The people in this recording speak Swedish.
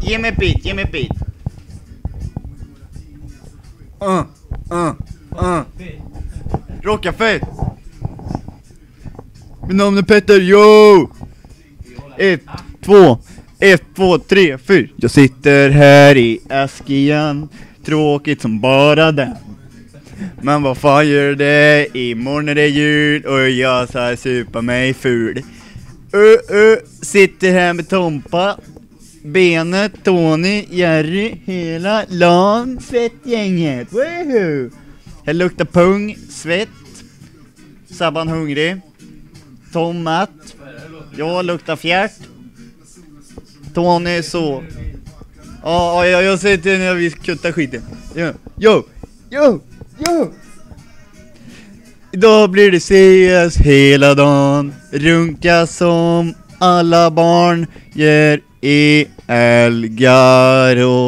Ge mig ett bit. Rockcafé. Min namn är Petter, yo! 1, 2, 3, 4. Jag sitter här i Askian, tråkigt som bara den. Men vad fan gör det? Imorgon är det jul och jag ska supa mig ful. Sitter här med Tompa, Benet, Tony, Jerry, hela LAN svettgänget. Woohoo! Här luktar pung, svett. Sabban hungrig. Tom matt. Jag luktar fjärt. Tony så. Ja, jag säger till när vi kuttar skiten. Yo. Idag blir det CS hela dagen. Runka som alla barn. Ger i Elgaro.